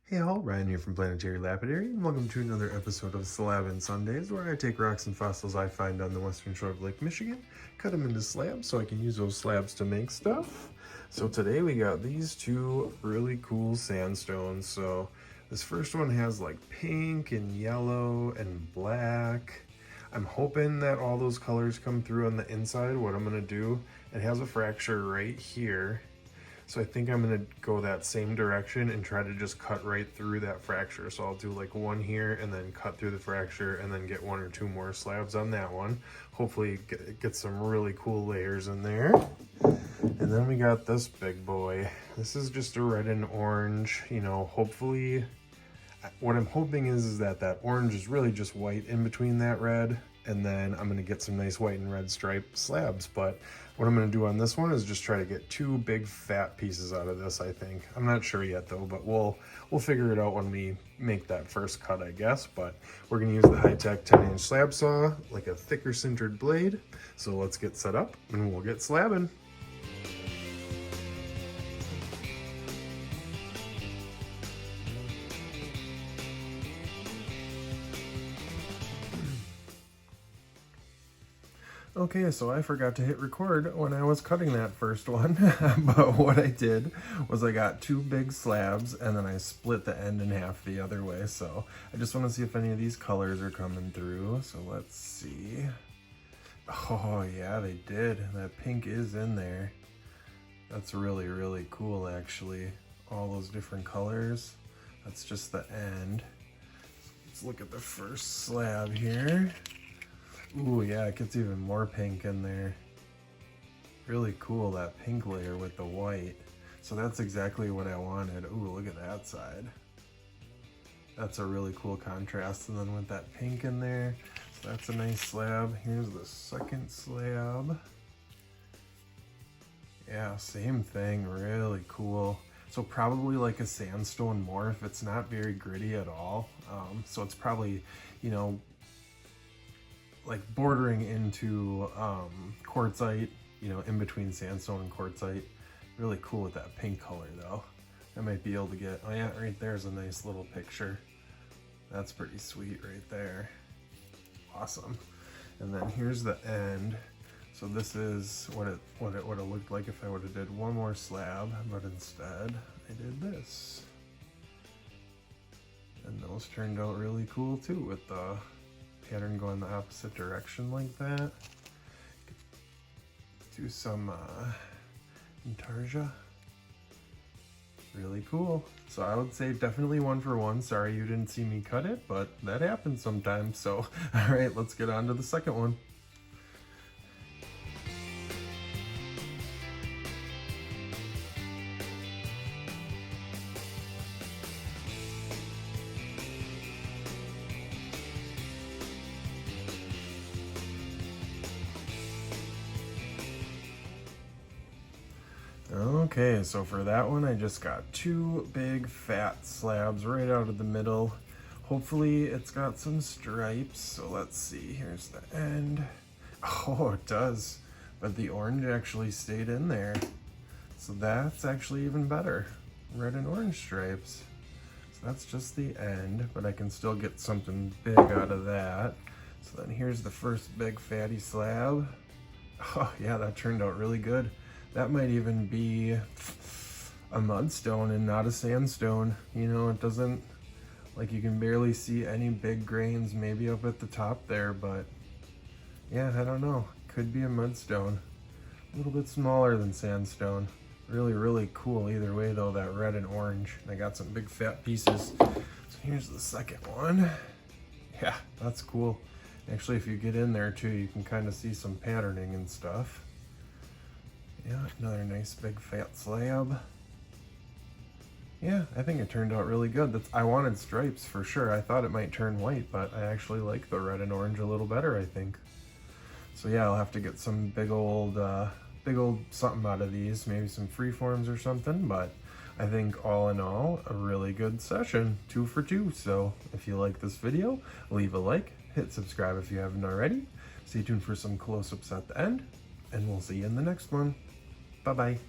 Hey all, Ryan here from Planetary Lapidary, and welcome to another episode of Slabbin Sundays, where I take rocks and fossils I find on the western shore of Lake Michigan, cut them into slabs so I can use those slabs to make stuff. So today we got these two really cool sandstones. So this first one has like pink and yellow and black. I'm hoping that all those colors come through on the inside. What I'm gonna do, it has a fracture right here. So I think I'm gonna go that same direction and try to just cut right through that fracture. So I'll do like one here and then cut through the fracture and then get one or two more slabs on that one. Hopefully get some really cool layers in there. And then we got this big boy. This is just a red and orange, you know, hopefully, what I'm hoping is that that orange is really just white in between that red. And then I'm gonna get some nice white and red striped slabs. But what I'm gonna do on this one is just try to get two big fat pieces out of this, I think. I'm not sure yet though, but we'll figure it out when we make that first cut, I guess. But we're gonna use the high-tech 10-inch slab saw, like a thicker sintered blade. So let's get set up and we'll get slabbing. Okay, so I forgot to hit record when I was cutting that first one, but what I did was I got two big slabs and then I split the end in half the other way. So I just want to see if any of these colors are coming through. So let's see. Oh yeah, they did. That pink is in there. That's really, really cool actually. All those different colors. That's just the end. Let's look at the first slab here. Ooh, yeah, it gets even more pink in there. Really cool, that pink layer with the white. So that's exactly what I wanted. Ooh, look at that side. That's a really cool contrast. And then with that pink in there, so that's a nice slab. Here's the second slab. Yeah, same thing, really cool. So probably like a sandstone morph. It's not very gritty at all. So it's probably, you know, like bordering into quartzite, you know, in between sandstone and quartzite. Really cool with that pink color though. I might be able to get, oh yeah, right there's a nice little picture. That's pretty sweet right there. Awesome. And then here's the end. So this is what it would have looked like if I would have did one more slab, but instead I did this. And those turned out really cool too with the pattern going the opposite direction like that. Do some intarsia. Really cool. So I would say definitely 1 for 1. Sorry you didn't see me cut it, but that happens sometimes. So all right, let's get on to the second one. Okay, so for that one, I just got two big fat slabs right out of the middle. Hopefully it's got some stripes. So let's see, here's the end. Oh, it does, but the orange actually stayed in there. So that's actually even better. Red and orange stripes. So that's just the end, but I can still get something big out of that. So then here's the first big fatty slab. Oh yeah, that turned out really good. That might even be a mudstone and not a sandstone. You know, it doesn't, like you can barely see any big grains maybe up at the top there, but yeah, I don't know. Could be a mudstone. A little bit smaller than sandstone. Really, really cool either way though, that red and orange. I got some big fat pieces. So here's the second one. Yeah, that's cool. Actually, if you get in there too, you can kind of see some patterning and stuff. Yeah, another nice big fat slab. Yeah, I think it turned out really good. I wanted stripes for sure. I thought it might turn white, but I actually like the red and orange a little better, I think. So yeah, I'll have to get some big old something out of these, maybe some freeforms or something, but I think all in all, a really good session, 2 for 2. So if you like this video, leave a like, hit subscribe if you haven't already. Stay tuned for some close-ups at the end, and we'll see you in the next one. Bye-bye.